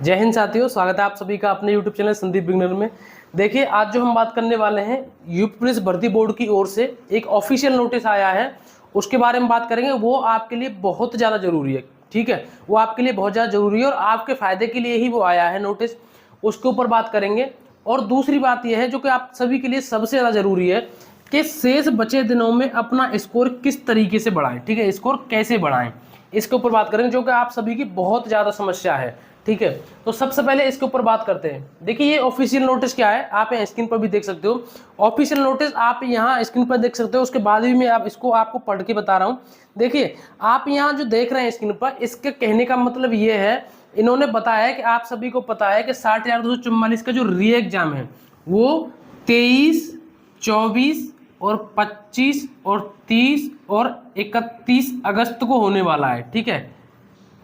जय हिंद साथियों, स्वागत है आप सभी का अपने YouTube चैनल संदीप बिगनर में। देखिए, आज जो हम बात करने वाले हैं, यूपी पुलिस भर्ती बोर्ड की ओर से एक ऑफिशियल नोटिस आया है, उसके बारे में बात करेंगे। वो आपके लिए बहुत ज़्यादा जरूरी है, ठीक है। वो आपके लिए बहुत ज़्यादा जरूरी है और आपके फायदे के लिए ही वो आया है नोटिस, उसके ऊपर बात करेंगे। और दूसरी बात यह है जो कि आप सभी के लिए सबसे ज़्यादा जरूरी है कि शेष बचे दिनों में अपना स्कोर किस तरीके से बढ़ाएं, ठीक है। स्कोर कैसे बढ़ाएं, इसके ऊपर बात करेंगे, जो कि आप सभी की बहुत ज़्यादा समस्या है, ठीक है। तो सबसे पहले इसके ऊपर बात करते हैं। देखिए, ये ऑफिशियल नोटिस क्या है, आप यहाँ स्क्रीन पर भी देख सकते हो। ऑफिशियल नोटिस आप यहाँ स्क्रीन पर देख सकते हो, उसके बाद भी मैं आपको पढ़ के बता रहा हूँ। देखिए, आप यहाँ जो देख रहे हैं स्क्रीन पर, इसके कहने का मतलब ये है, इन्होंने बताया है कि आप सभी को पता है कि 60,244 का जो री एग्जाम है वो 23, 24 और 25 और 30 और 31 अगस्त को होने वाला है, ठीक है।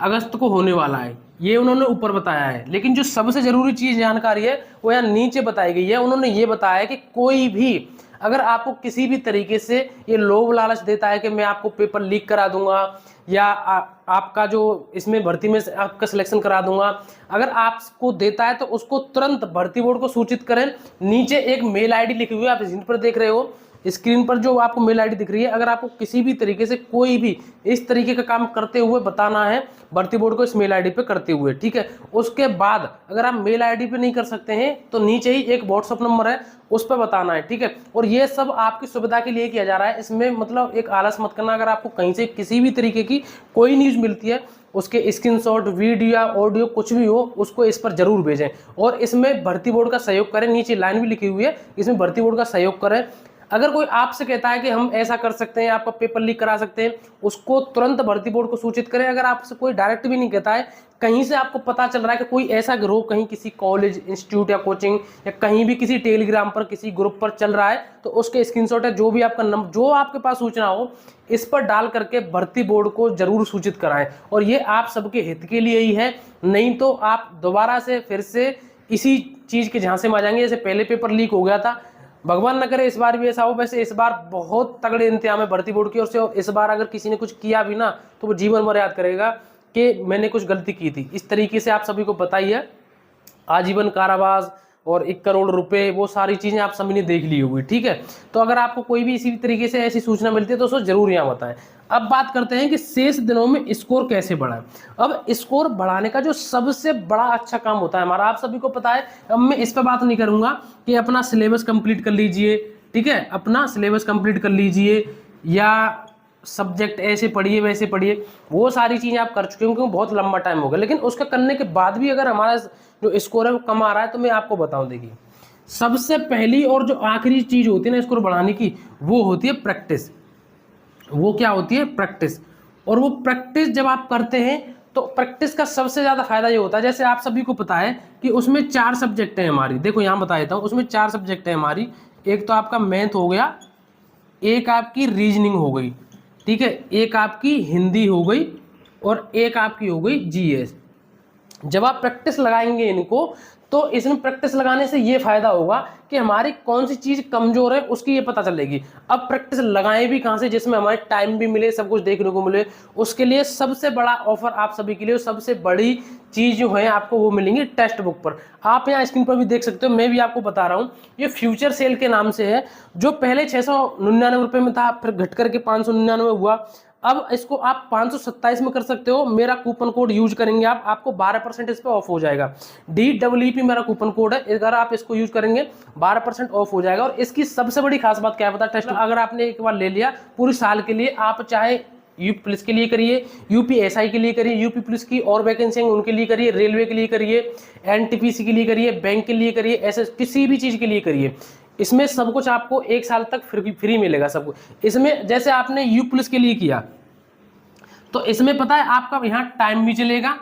अगस्त को होने वाला है, ये उन्होंने ऊपर बताया है। लेकिन जो सबसे जरूरी चीज जानकारी है वो यहाँ नीचे बताई गई है। उन्होंने ये बताया कि कोई भी अगर आपको किसी भी तरीके से ये लोभ लालच देता है कि मैं आपको पेपर लीक करा दूंगा या आपका जो इसमें भर्ती में आपका सिलेक्शन करा दूंगा, अगर आपको देता है तो उसको तुरंत भर्ती बोर्ड को सूचित करें। नीचे एक मेल आईडी लिखी हुई है, आप जिन पर देख रहे हो स्क्रीन पर, जो आपको मेल आईडी दिख रही है। अगर आपको किसी भी तरीके से कोई भी इस तरीके का काम करते हुए बताना है भर्ती बोर्ड को, इस मेल आईडी पे करते हुए, ठीक है। उसके बाद अगर आप मेल आईडी पे नहीं कर सकते हैं तो नीचे ही एक व्हाट्सएप नंबर है, उस पर बताना है, ठीक है। और ये सब आपकी सुविधा के लिए किया जा रहा है। इसमें मतलब एक आलस मत करना। अगर आपको कहीं से किसी भी तरीके की कोई न्यूज मिलती है, उसके स्क्रीनशॉट, वीडियो या ऑडियो कुछ भी हो, उसको इस पर जरूर भेजें और इसमें भर्ती बोर्ड का सहयोग करें। नीचे लाइन भी लिखी हुई है, इसमें भर्ती बोर्ड का सहयोग करें। अगर कोई आपसे कहता है कि हम ऐसा कर सकते हैं, आपका पेपर लीक करा सकते हैं, उसको तुरंत भर्ती बोर्ड को सूचित करें। अगर आपसे कोई डायरेक्ट भी नहीं कहता है, कहीं से आपको पता चल रहा है कि कोई ऐसा गिरोह कहीं किसी कॉलेज, इंस्टीट्यूट या कोचिंग या कहीं भी किसी टेलीग्राम पर किसी ग्रुप पर चल रहा है, तो उसके स्क्रीनशॉट है, जो भी आपका नंबर, जो आपके पास सूचना हो, इस पर डाल करके भर्ती बोर्ड को जरूर सूचित कराएं। और ये आप सबके हित के लिए ही है, नहीं तो आप दोबारा से फिर से इसी चीज के झांसे में आ जाएंगे। जैसे पहले पेपर लीक हो गया था, भगवान न करे इस बार भी ऐसा हो। वैसे इस बार बहुत तगड़े इंतजाम है भर्ती बोर्ड की ओर से। इस बार अगर किसी ने कुछ किया भी ना, तो वो जीवन भर याद करेगा कि मैंने कुछ गलती की थी। इस तरीके से आप सभी को पता ही है, आजीवन कारावास और 1 करोड़ रुपए, वो सारी चीजें आप सभी ने देख ली होगी, ठीक है। तो अगर आपको कोई भी इसी तरीके से ऐसी सूचना मिलती है तो उसको जरूर यहाँ बताएं। अब बात करते हैं कि शेष दिनों में स्कोर कैसे बढ़ाएं। अब स्कोर बढ़ाने का जो सबसे बड़ा अच्छा काम होता है हमारा, आप सभी को पता है। अब मैं इस पर बात नहीं करूंगा कि अपना सिलेबस कंप्लीट कर लीजिए, ठीक है, अपना सिलेबस कंप्लीट कर लीजिए या सब्जेक्ट ऐसे पढ़िए वैसे पढ़िए, वो सारी चीजें आप कर चुके हो क्योंकि बहुत लंबा टाइम हो गया। लेकिन उसका करने के बाद भी अगर हमारा जो स्कोर है वो कम आ रहा है, तो मैं आपको बताऊं, देखिए, सबसे पहली और जो आखिरी चीज होती है ना स्कोर बढ़ाने की, वो होती है प्रैक्टिस। वो क्या होती है? प्रैक्टिस। और वो प्रैक्टिस जब आप करते हैं तो प्रैक्टिस का सबसे ज्यादा फायदा ये होता है, जैसे आप सभी को पता है कि उसमें 4 सब्जेक्ट हैं हमारी। देखो यहाँ बता देता हूँ, उसमें 4 सब्जेक्ट है हमारी। एक तो आपका मैथ हो गया, एक आपकी रीजनिंग हो गई, ठीक है, एक आपकी हिंदी हो गई और एक आपकी हो गई जीएस। जब आप प्रैक्टिस लगाएंगे इनको, तो इसमें प्रैक्टिस लगाने से ये फायदा होगा कि हमारी कौन सी चीज कमजोर है उसकी ये पता चलेगी। अब प्रैक्टिस लगाएं भी कहां से, जिसमें हमारे टाइम भी मिले, सब कुछ देखने को मिले। उसके लिए सबसे बड़ा ऑफर आप सभी के लिए, सबसे बड़ी चीज जो है आपको वो मिलेंगी टेक्स्ट बुक पर। आप यहाँ स्क्रीन पर भी देख सकते हो, मैं भी आपको बता रहा हूँ। ये फ्यूचर सेल के नाम से है, जो पहले 699 रुपए में था, फिर घट करके 599 हुआ। अब इसको आप 527 में कर सकते हो। मेरा कूपन कोड यूज करेंगे आप, आपको 12% इस पे ऑफ हो जाएगा। DEEP मेरा कूपन कोड है, अगर आप इसको यूज करेंगे 12% ऑफ हो जाएगा। और इसकी सबसे बड़ी खास बात क्या है पता? टेस्ट अगर आपने एक बार ले लिया पूरे साल के लिए, आप चाहे यूपी पुलिस के लिए करिए, यूपीएसआई के लिए करिए, यूपी पुलिस की और वैकेंसी उनके लिए करिए, रेलवे के लिए करिए, एनटीपीसी के लिए करिए, बैंक के लिए करिए, ऐसे किसी भी चीज के लिए करिए, इसमें सब कुछ आपको 1 साल तक फ्री मिलेगा सब कुछ। इसमें जैसे आपने यूपी पुलिस के लिए किया तो इसमें पता है आपका यहाँ टाइम भी चलेगा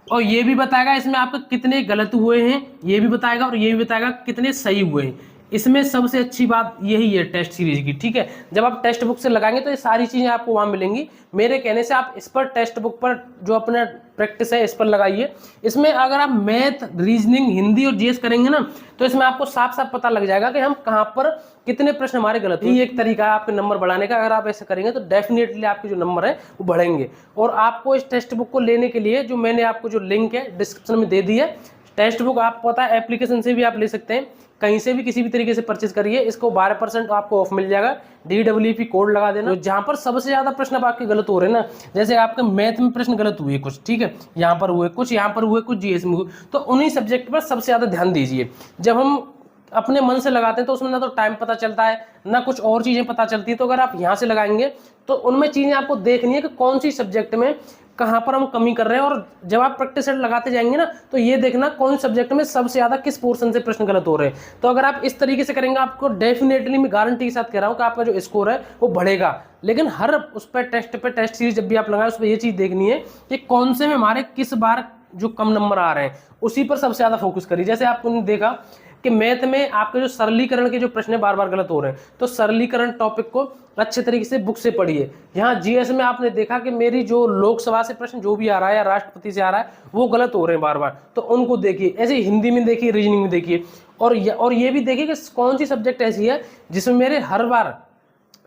और ये भी बताएगा इसमें आपके कितने गलत हुए हैं, ये भी बताएगा, और ये भी बताएगा कितने सही हुए हैं। इसमें सबसे अच्छी बात यही है टेस्ट सीरीज की, ठीक है। जब आप टेक्स्ट बुक से लगाएंगे तो ये सारी चीजें आपको वहां मिलेंगी। मेरे कहने से आप इस पर टेक्स्ट बुक पर जो अपना प्रैक्टिस है इस पर लगाइए। इसमें अगर आप मैथ, रीजनिंग, हिंदी और जीएस करेंगे ना तो इसमें आपको साफ साफ पता लग जाएगा कि हम कहाँ पर कितने प्रश्न हमारे गलत हुए। ये एक तरीका है आपके नंबर बढ़ाने का। अगर आप ऐसा करेंगे तो डेफिनेटली आपके जो नंबर है वो बढ़ेंगे। और आपको इस टेक्स्ट बुक को लेने के लिए जो मैंने आपको जो लिंक है डिस्क्रिप्शन में दे दी है। टेक्स्ट बुक आप पता है एप्लीकेशन से भी आप ले सकते हैं, कहीं से भी किसी भी तरीके से परचेज करिए। इसको 12% आपको ऑफ मिल जाएगा। DWP कोड लगा देना। तो जहां पर सबसे ज्यादा प्रश्न अब आपके गलत हो रहे हैं ना, जैसे आपके मैथ में प्रश्न गलत हुए कुछ, ठीक है, यहाँ पर हुए कुछ, यहाँ पर हुए कुछ, जीएस में हुए, तो उन्हीं सब्जेक्ट पर सबसे ज्यादा ध्यान दीजिए। जब हम अपने मन से लगाते हैं तो उसमें ना तो टाइम पता चलता है ना कुछ और चीजें पता चलती है। तो अगर आप यहाँ से लगाएंगे तो उनमें चीजें आपको देखनी है कि कौन सी सब्जेक्ट में कहाँ पर हम कमी कर रहे हैं। और जब आप प्रैक्टिस सेट लगाते जाएंगे ना तो ये देखना कौन सब्जेक्ट में सबसे ज्यादा किस पोर्शन से प्रश्न गलत हो रहे हैं। तो अगर आप इस तरीके से करेंगे आपको डेफिनेटली मैं गारंटी के साथ कह रहा हूँ कि आपका जो स्कोर है वो बढ़ेगा। लेकिन हर उस पर टेस्ट सीरीज जब भी आप लगाएं उस पर ये चीज देखनी है कि कौन से में हमारे किस बार जो कम नंबर आ रहे हैं उसी पर सबसे ज्यादा फोकस करिए। जैसे आपने देखा कि मैथ में आपके जो सरलीकरण के जो प्रश्न है बार बार गलत हो रहे हैं, तो सरलीकरण टॉपिक को अच्छे तरीके से बुक से पढ़िए। यहाँ जीएस में आपने देखा कि मेरी जो लोकसभा से प्रश्न जो भी आ रहा है या राष्ट्रपति से आ रहा है वो गलत हो रहे हैं बार बार, तो उनको देखिए। ऐसे हिंदी में देखिए, रीजनिंग में देखिए, और ये भी देखिए कि कौन सी सब्जेक्ट ऐसी है जिसमें मेरे हर बार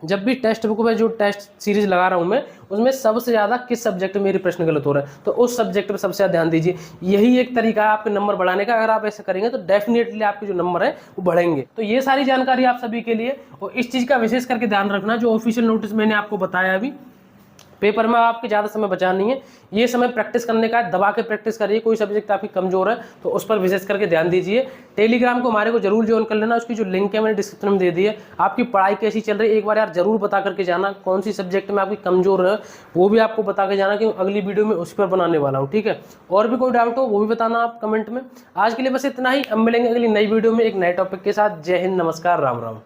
जब भी टेक्स्ट बुक में जो टेस्ट सीरीज लगा रहा हूं मैं उसमें सबसे ज्यादा किस सब्जेक्ट में मेरे प्रश्न गलत हो रहे हैं, तो उस सब्जेक्ट पर सबसे ज्यादा ध्यान दीजिए। यही एक तरीका है आपके नंबर बढ़ाने का। अगर आप ऐसा करेंगे तो डेफिनेटली आपके जो नंबर है वो बढ़ेंगे। तो ये सारी जानकारी आप सभी के लिए, और इस चीज का विशेष करके ध्यान रखना जो ऑफिशियल नोटिस मैंने आपको बताया अभी, पेपर में आपके ज़्यादा समय बचा नहीं है, ये समय प्रैक्टिस करने का है। दबा के प्रैक्टिस करिए। कोई सब्जेक्ट आपकी कमजोर है तो उस पर विशेष करके ध्यान दीजिए। टेलीग्राम को हमारे को जरूर ज्वाइन कर लेना, उसकी जो लिंक है मैंने डिस्क्रिप्शन में दे दी है। आपकी पढ़ाई कैसी चल रही है एक बार यार जरूर बता करके जाना, कौन सी सब्जेक्ट में आपकी कमजोर है वो भी आपको बता के जाना, कि अगली वीडियो में उसी पर बनाने वाला हूँ, ठीक है। और भी कोई डाउट हो वो भी बताना आप कमेंट में। आज के लिए बस इतना ही, अब मिलेंगे अगली नई वीडियो में एक नए टॉपिक के साथ। जय हिंद, नमस्कार, राम राम।